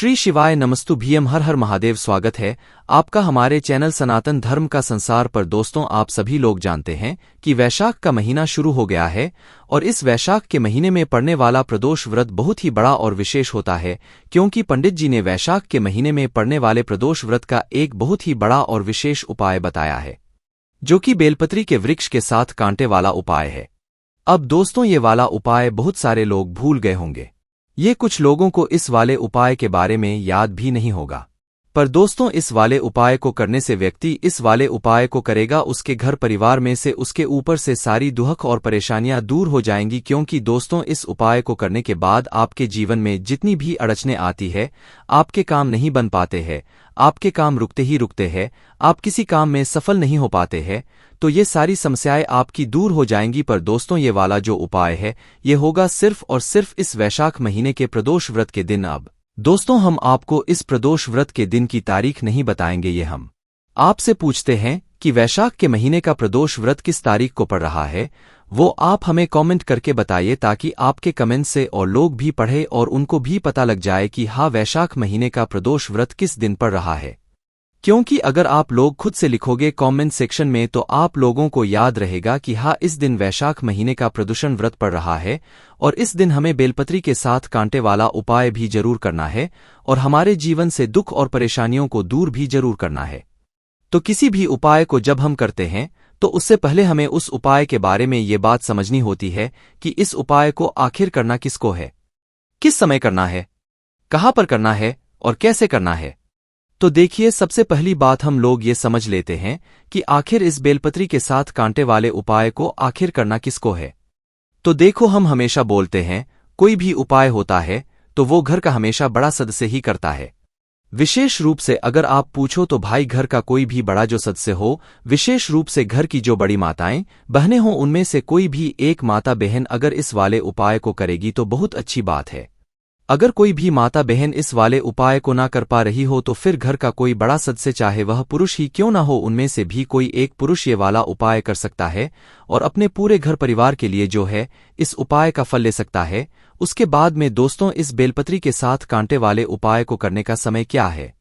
श्री शिवाय नमस्तु भीम हर हर महादेव। स्वागत है आपका हमारे चैनल सनातन धर्म का संसार पर। दोस्तों, आप सभी लोग जानते हैं कि वैशाख का महीना शुरू हो गया है और इस वैशाख के महीने में पड़ने वाला प्रदोष व्रत बहुत ही बड़ा और विशेष होता है, क्योंकि पंडित जी ने वैशाख के महीने में पड़ने वाले प्रदोष व्रत का एक बहुत ही बड़ा और विशेष उपाय बताया है, जो कि बेलपत्री के वृक्ष के साथ कांटे वाला उपाय है। अब दोस्तों, ये वाला उपाय बहुत सारे लोग भूल गए होंगे। ये कुछ लोगों को इस वाले उपाय के बारे में याद भी नहीं होगा। पर दोस्तों, इस वाले उपाय को करने से व्यक्ति इस वाले उपाय को करेगा, उसके घर परिवार में से उसके ऊपर से सारी दुख और परेशानियां दूर हो जाएंगी। क्योंकि दोस्तों, इस उपाय को करने के बाद आपके जीवन में जितनी भी अड़चने आती है, आपके काम नहीं बन पाते हैं, आपके काम रुकते ही रुकते हैं, आप किसी काम में सफल नहीं हो पाते हैं, तो ये सारी समस्याएं आपकी दूर हो जाएंगी। पर दोस्तों, ये वाला जो उपाय है, ये होगा सिर्फ और सिर्फ इस वैशाख महीने के प्रदोष व्रत के दिन। अब दोस्तों, हम आपको इस प्रदोष व्रत के दिन की तारीख नहीं बताएंगे। ये हम आपसे पूछते हैं कि वैशाख के महीने का प्रदोष व्रत किस तारीख को पड़ रहा है, वो आप हमें कमेंट करके बताइए, ताकि आपके कमेंट से और लोग भी पढ़े और उनको भी पता लग जाए कि हाँ, वैशाख महीने का प्रदोष व्रत किस दिन पड़ रहा है। क्योंकि अगर आप लोग खुद से लिखोगे कमेंट सेक्शन में, तो आप लोगों को याद रहेगा कि हाँ, इस दिन वैशाख महीने का प्रदोषण व्रत पड़ रहा है और इस दिन हमें बेलपत्री के साथ कांटे वाला उपाय भी जरूर करना है और हमारे जीवन से दुख और परेशानियों को दूर भी जरूर करना है। तो किसी भी उपाय को जब हम करते हैं, तो उससे पहले हमें उस उपाय के बारे में ये बात समझनी होती है कि इस उपाय को आखिर करना किसको है, किस समय करना है, कहाँ पर करना है और कैसे करना है। तो देखिए, सबसे पहली बात हम लोग ये समझ लेते हैं कि आखिर इस बेलपत्री के साथ कांटे वाले उपाय को आखिर करना किसको है। तो देखो, हम हमेशा बोलते हैं कोई भी उपाय होता है तो वो घर का हमेशा बड़ा सदस्य ही करता है। विशेष रूप से अगर आप पूछो तो भाई, घर का कोई भी बड़ा जो सदस्य हो, विशेष रूप से घर की जो बड़ी माताएं बहनें हों, उनमें से कोई भी एक माता बहन अगर इस वाले उपाय को करेगी तो बहुत अच्छी बात है। अगर कोई भी माता बहन इस वाले उपाय को ना कर पा रही हो, तो फिर घर का कोई बड़ा सदस्य, चाहे वह पुरुष ही क्यों ना हो, उनमें से भी कोई एक पुरुष ये वाला उपाय कर सकता है और अपने पूरे घर परिवार के लिए जो है इस उपाय का फल ले सकता है। उसके बाद में दोस्तों, इस बेलपत्री के साथ कांटे वाले उपाय को करने का समय क्या है,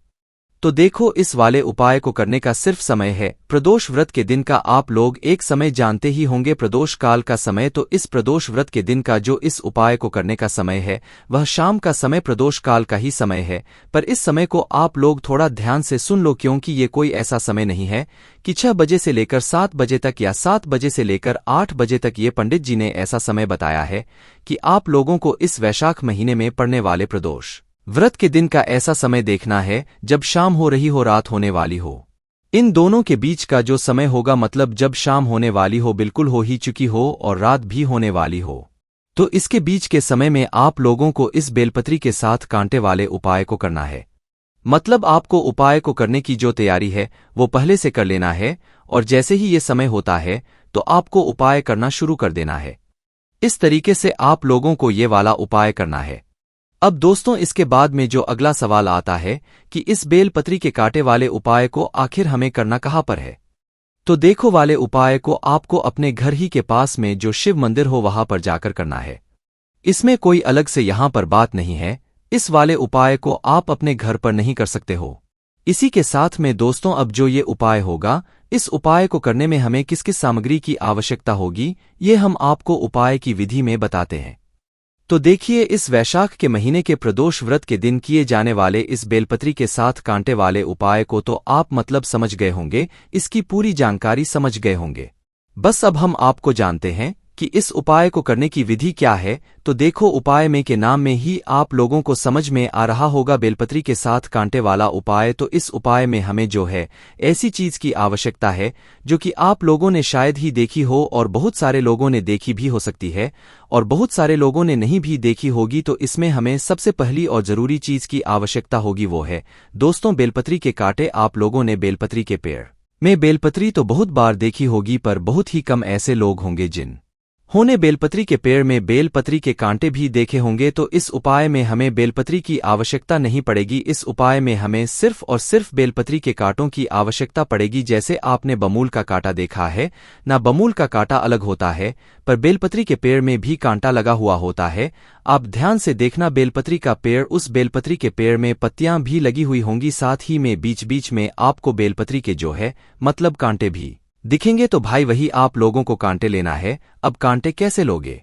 तो देखो, इस वाले उपाय को करने का सिर्फ समय है प्रदोष व्रत के दिन का। आप लोग एक समय जानते ही होंगे, प्रदोष काल का समय। तो इस प्रदोष व्रत के दिन का जो इस उपाय को करने का समय है, वह शाम का समय प्रदोष काल का ही समय है। पर इस समय को आप लोग थोड़ा ध्यान से सुन लो, क्योंकि ये कोई ऐसा समय नहीं है कि 6 बजे से लेकर 7 बजे तक या 7 बजे से लेकर 8 बजे तक। ये पंडित जी ने ऐसा समय बताया है कि आप लोगों को इस वैशाख महीने में पड़ने वाले प्रदोष व्रत के दिन का ऐसा समय देखना है जब शाम हो रही हो, रात होने वाली हो। इन दोनों के बीच का जो समय होगा, मतलब जब शाम होने वाली हो, बिल्कुल हो ही चुकी हो, और रात भी होने वाली हो, तो इसके बीच के समय में आप लोगों को इस बेलपत्री के साथ कांटे वाले उपाय को करना है। मतलब आपको उपाय को करने की जो तैयारी है वो पहले से कर लेना है, और जैसे ही ये समय होता है तो आपको उपाय करना शुरू कर देना है। इस तरीके से आप लोगों को ये वाला उपाय करना है। अब दोस्तों, इसके बाद में जो अगला सवाल आता है कि इस बेलपत्री के कांटे वाले उपाय को आखिर हमें करना कहाँ पर है, तो देखो, वाले उपाय को आपको अपने घर ही के पास में जो शिव मंदिर हो वहां पर जाकर करना है। इसमें कोई अलग से यहां पर बात नहीं है। इस वाले उपाय को आप अपने घर पर नहीं कर सकते हो। इसी के साथ में दोस्तों, अब जो ये उपाय होगा, इस उपाय को करने में हमें किस किस सामग्री की आवश्यकता होगी, ये हम आपको उपाय की विधि में बताते हैं। तो देखिए, इस वैशाख के महीने के प्रदोष व्रत के दिन किए जाने वाले इस बेलपत्री के साथ कांटे वाले उपाय को तो आप मतलब समझ गए होंगे, इसकी पूरी जानकारी समझ गए होंगे। बस अब हम आपको जानते हैं कि इस उपाय को करने की विधि क्या है। तो देखो, उपाय में के नाम में ही आप लोगों को समझ में आ रहा होगा, बेलपत्री के साथ कांटे वाला उपाय। तो इस उपाय में हमें जो है ऐसी चीज की आवश्यकता है जो कि आप लोगों ने शायद ही देखी हो, और बहुत सारे लोगों ने देखी भी हो सकती है, और बहुत सारे लोगों ने नहीं भी देखी होगी। तो इसमें हमें सबसे पहली और जरूरी चीज की आवश्यकता होगी, वो है दोस्तों बेलपत्री के कांटे। आप लोगों ने बेलपत्री के पेड़ में बेलपत्री तो बहुत बार देखी होगी, पर बहुत ही कम ऐसे लोग होंगे जिन होने बेलपत्री के पेड़ में बेलपत्री के कांटे भी देखे होंगे, तो इस उपाय में हमें बेलपत्री की आवश्यकता नहीं पड़ेगी। इस उपाय में हमें सिर्फ और सिर्फ बेलपत्री के कांटों की आवश्यकता पड़ेगी। जैसे आपने बमूल का कांटा देखा है ना, बमूल का कांटा अलग होता है पर बेलपत्री के पेड़ में भी कांटा लगा हुआ होता है। आप ध्यान से देखना, बेलपत्री का पेड़, उस बेलपत्री के पेड़ में पत्तियां भी लगी हुई होंगी, साथ ही में बीच बीच में आपको बेलपत्री के जो है मतलब कांटे भी दिखेंगे। तो भाई वही आप लोगों को कांटे लेना है। अब कांटे कैसे लोगे?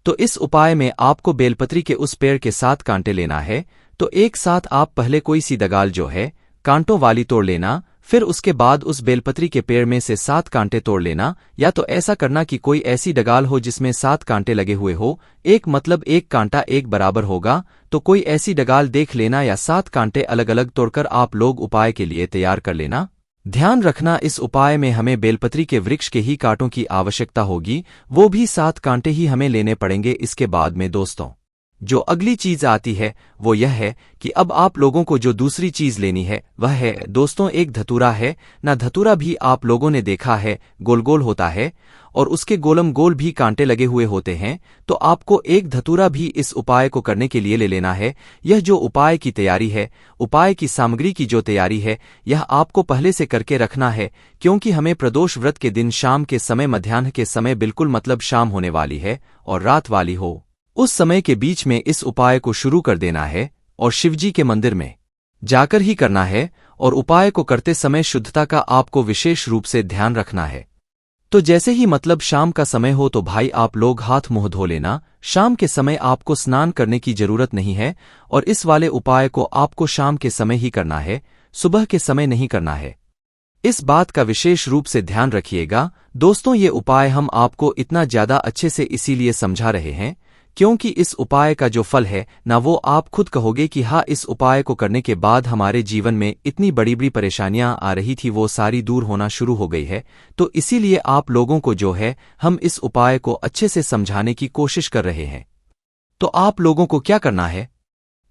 तो इस उपाय में आपको बेलपत्री के उस पेड़ के साथ कांटे लेना है। तो एक साथ आप पहले कोई सी डगाल जो है कांटों वाली तोड़ लेना, फिर उसके बाद उस बेलपत्री के पेड़ में से 7 कांटे तोड़ लेना। या तो ऐसा करना कि कोई ऐसी डगाल हो जिसमें 7 कांटे लगे हुए हो, एक मतलब एक कांटा एक बराबर होगा, तो कोई ऐसी डगाल देख लेना या 7 कांटे अलग अलग तोड़कर आप लोग उपाय के लिए तैयार कर लेना। ध्यान रखना, इस उपाय में हमें बेलपत्री के वृक्ष के ही कांटों की आवश्यकता होगी, वो भी 7 कांटे ही हमें लेने पड़ेंगे। इसके बाद में दोस्तों जो अगली चीज आती है वो यह है कि अब आप लोगों को जो दूसरी चीज लेनी है वह है दोस्तों एक धतूरा है ना। धतूरा भी आप लोगों ने देखा है गोल गोल होता है और उसके गोलम गोल भी कांटे लगे हुए होते हैं। तो आपको एक धतूरा भी इस उपाय को करने के लिए ले लेना है। यह जो उपाय की तैयारी है, उपाय की सामग्री की जो तैयारी है, यह आपको पहले से करके रखना है, क्योंकि हमें प्रदोष व्रत के दिन शाम के समय, मध्याह्न के समय, बिल्कुल मतलब शाम होने वाली है और रात वाली हो, उस समय के बीच में इस उपाय को शुरू कर देना है और शिवजी के मंदिर में जाकर ही करना है। और उपाय को करते समय शुद्धता का आपको विशेष रूप से ध्यान रखना है। तो जैसे ही मतलब शाम का समय हो तो भाई आप लोग हाथ मुंह धो लेना। शाम के समय आपको स्नान करने की जरूरत नहीं है और इस वाले उपाय को आपको शाम के समय ही करना है, सुबह के समय नहीं करना है। इस बात का विशेष रूप से ध्यान रखिएगा दोस्तों। ये उपाय हम आपको इतना ज्यादा अच्छे से इसीलिए समझा रहे हैं क्योंकि इस उपाय का जो फल है ना, वो आप खुद कहोगे कि हाँ, इस उपाय को करने के बाद हमारे जीवन में इतनी बड़ी बड़ी परेशानियां आ रही थी वो सारी दूर होना शुरू हो गई है। तो इसीलिए आप लोगों को जो है हम इस उपाय को अच्छे से समझाने की कोशिश कर रहे हैं। तो आप लोगों को क्या करना है,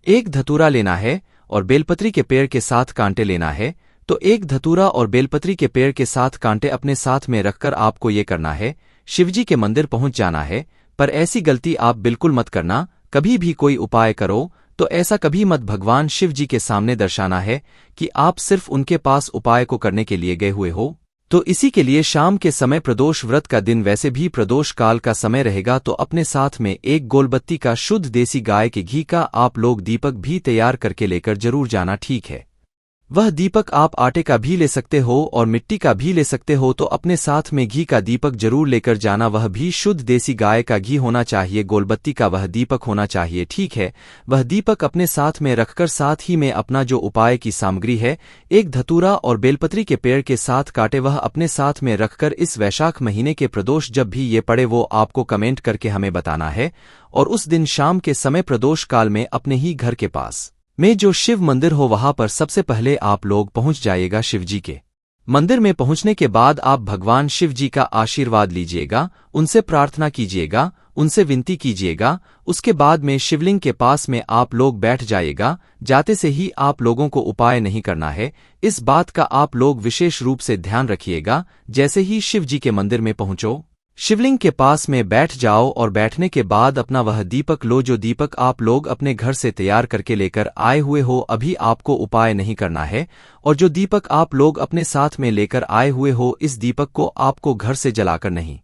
एक धतूरा लेना है और बेलपत्री के पेड़ के साथ कांटे लेना है। तो एक धतूरा और बेलपत्री के पेड़ के साथ कांटे अपने साथ में रखकर आपको ये करना है, शिवजी के मंदिर पहुंच जाना है। पर ऐसी गलती आप बिल्कुल मत करना, कभी भी कोई उपाय करो तो ऐसा कभी मत भगवान शिव जी के सामने दर्शाना है कि आप सिर्फ उनके पास उपाय को करने के लिए गए हुए हो। तो इसी के लिए शाम के समय, प्रदोष व्रत का दिन, वैसे भी प्रदोष काल का समय रहेगा, तो अपने साथ में एक गोलबत्ती का शुद्ध देसी गाय के घी का आप लोग दीपक भी तैयार करके लेकर जरूर जाना, ठीक है। वह दीपक आप आटे का भी ले सकते हो और मिट्टी का भी ले सकते हो। तो अपने साथ में घी का दीपक जरूर लेकर जाना, वह भी शुद्ध देसी गाय का घी होना चाहिए, गोलबत्ती का वह दीपक होना चाहिए, ठीक है। वह दीपक अपने साथ में रखकर साथ ही में अपना जो उपाय की सामग्री है, एक धतूरा और बेलपत्री के पेड़ के साथ काटे, वह अपने साथ में रखकर इस वैशाख महीने के प्रदोष जब भी ये पड़े वो आपको कमेंट करके हमें बताना है। और उस दिन शाम के समय प्रदोष काल में अपने ही घर के पास में जो शिव मंदिर हो वहां पर सबसे पहले आप लोग पहुंच जाइएगा। शिवजी के मंदिर में पहुंचने के बाद आप भगवान शिव जी का आशीर्वाद लीजिएगा, उनसे प्रार्थना कीजिएगा, उनसे विनती कीजिएगा। उसके बाद में शिवलिंग के पास में आप लोग बैठ जाइएगा। जाते से ही आप लोगों को उपाय नहीं करना है, इस बात का आप लोग विशेष रूप से ध्यान रखिएगा। जैसे ही शिव जी के मंदिर में पहुंचो, शिवलिंग के पास में बैठ जाओ और बैठने के बाद अपना वह दीपक लो, जो दीपक आप लोग अपने घर से तैयार करके लेकर आए हुए हो। अभी आपको उपाय नहीं करना है और जो दीपक आप लोग अपने साथ में लेकर आए हुए हो, इस दीपक को आपको घर से जलाकर नहीं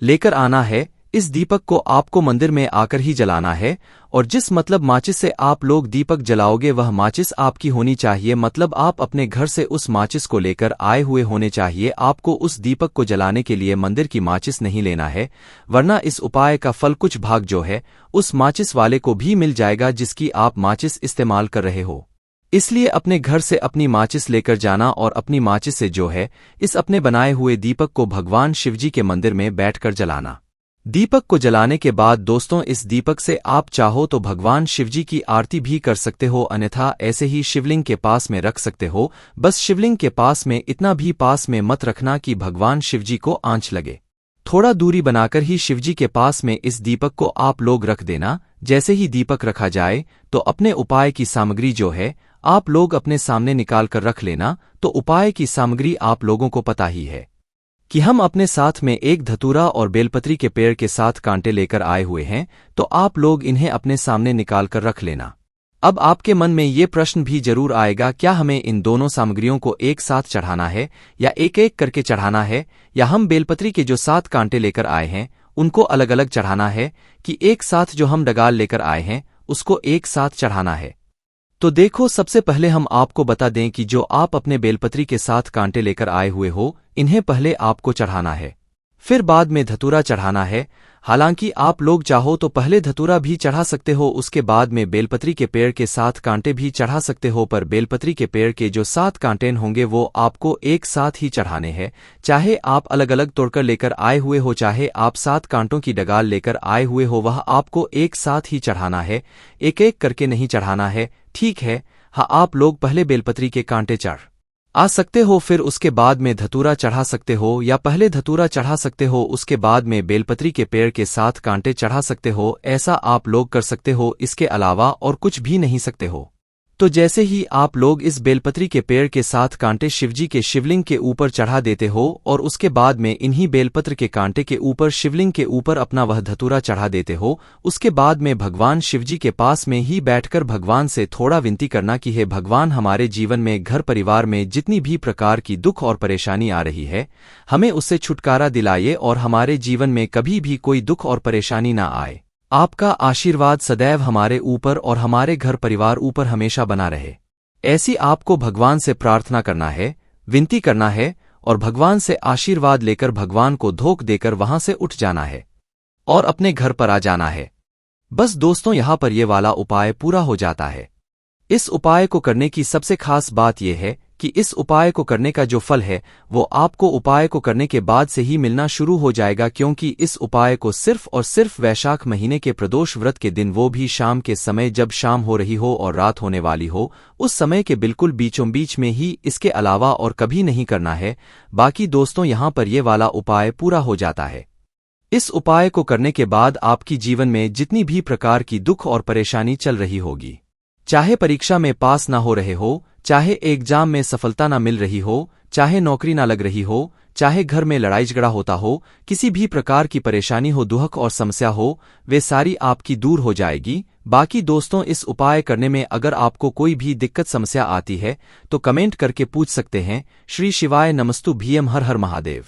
लेकर आना है। इस दीपक को आपको मंदिर में आकर ही जलाना है। और जिस मतलब माचिस से आप लोग दीपक जलाओगे वह माचिस आपकी होनी चाहिए, मतलब आप अपने घर से उस माचिस को लेकर आए हुए होने चाहिए। आपको उस दीपक को जलाने के लिए मंदिर की माचिस नहीं लेना है, वरना इस उपाय का फल कुछ भाग जो है उस माचिस वाले को भी मिल जाएगा जिसकी आप माचिस इस्तेमाल कर रहे हो। इसलिए अपने घर से अपनी माचिस लेकर जाना और अपनी माचिस से जो है इस अपने बनाए हुए दीपक को भगवान शिवजी के मंदिर में बैठकर जलाना। दीपक को जलाने के बाद दोस्तों इस दीपक से आप चाहो तो भगवान शिवजी की आरती भी कर सकते हो, अन्यथा ऐसे ही शिवलिंग के पास में रख सकते हो। बस शिवलिंग के पास में इतना भी पास में मत रखना कि भगवान शिवजी को आंच लगे। थोड़ा दूरी बनाकर ही शिवजी के पास में इस दीपक को आप लोग रख देना। जैसे ही दीपक रखा जाए तो अपने उपाय की सामग्री जो है आप लोग अपने सामने निकाल कर रख लेना। तो उपाय की सामग्री आप लोगों को पता ही है कि हम अपने साथ में एक धतूरा और बेलपत्री के पेड़ के साथ कांटे लेकर आए हुए हैं, तो आप लोग इन्हें अपने सामने निकाल कर रख लेना। अब आपके मन में ये प्रश्न भी जरूर आएगा, क्या हमें इन दोनों सामग्रियों को एक साथ चढ़ाना है या एक एक करके चढ़ाना है, या हम बेलपत्री के जो 7 कांटे लेकर आए हैं उनको अलग अलग चढ़ाना है, कि एक साथ जो हम डगाल लेकर आए हैं उसको एक साथ चढ़ाना है। तो देखो, सबसे पहले हम आपको बता दें कि जो आप अपने बेलपत्री के साथ कांटे लेकर आए हुए हो, इन्हें पहले आपको चढ़ाना है, फिर बाद में धतूरा चढ़ाना है। हालांकि आप लोग चाहो तो पहले धतूरा भी चढ़ा सकते हो, उसके बाद में बेलपत्री के पेड़ के 7 कांटे भी चढ़ा सकते हो, पर बेलपत्री के पेड़ के जो 7 कांटे होंगे वो आपको एक साथ ही चढ़ाने हैं। चाहे आप अलग अलग तोड़कर लेकर आए हुए हो, चाहे आप 7 कांटों की डगाल लेकर आए हुए हो, वह आपको एक साथ ही चढ़ाना है, एक एक करके नहीं चढ़ाना है। ठीक है, हाँ, आप लोग पहले बेलपत्री के कांटे चढ़ आ सकते हो, फिर उसके बाद में धतूरा चढ़ा सकते हो, या पहले धतूरा चढ़ा सकते हो उसके बाद में बेलपत्री के पेड़ के 7 कांटे चढ़ा सकते हो। ऐसा आप लोग कर सकते हो, इसके अलावा और कुछ भी नहीं सकते हो। तो जैसे ही आप लोग इस बेलपत्री के पेड़ के 7 कांटे शिवजी के शिवलिंग के ऊपर चढ़ा देते हो और उसके बाद में इन्हीं बेलपत्र के कांटे के ऊपर शिवलिंग के ऊपर अपना वह धतूरा चढ़ा देते हो, उसके बाद में भगवान शिवजी के पास में ही बैठकर भगवान से थोड़ा विनती करना कि हे भगवान, हमारे जीवन में घर परिवार में जितनी भी प्रकार की दुख और परेशानी आ रही है, हमें उससे छुटकारा दिलाइए और हमारे जीवन में कभी भी कोई दुख और परेशानी ना आए। आपका आशीर्वाद सदैव हमारे ऊपर और हमारे घर परिवार ऊपर हमेशा बना रहे। ऐसी आपको भगवान से प्रार्थना करना है, विनती करना है, और भगवान से आशीर्वाद लेकर भगवान को धोख देकर वहां से उठ जाना है और अपने घर पर आ जाना है। बस दोस्तों, यहां पर ये वाला उपाय पूरा हो जाता है। इस उपाय को करने की सबसे खास बात यह है कि इस उपाय को करने का जो फल है वो आपको उपाय को करने के बाद से ही मिलना शुरू हो जाएगा, क्योंकि इस उपाय को सिर्फ और सिर्फ वैशाख महीने के प्रदोष व्रत के दिन, वो भी शाम के समय, जब शाम हो रही हो और रात होने वाली हो, उस समय के बिल्कुल बीचों बीच में ही, इसके अलावा और कभी नहीं करना है। बाकी दोस्तों, यहां पर ये वाला उपाय पूरा हो जाता है। इस उपाय को करने के बाद आपकी जीवन में जितनी भी प्रकार की दुख और परेशानी चल रही होगी, चाहे परीक्षा में पास ना हो रहे हो, चाहे एग्जाम में सफलता ना मिल रही हो, चाहे नौकरी ना लग रही हो, चाहे घर में लड़ाई झगड़ा होता हो, किसी भी प्रकार की परेशानी हो, दुख और समस्या हो, वे सारी आपकी दूर हो जाएगी। बाकी दोस्तों, इस उपाय करने में अगर आपको कोई भी दिक्कत समस्या आती है तो कमेंट करके पूछ सकते हैं। श्री शिवाय नमस्तु भीम, हर हर महादेव।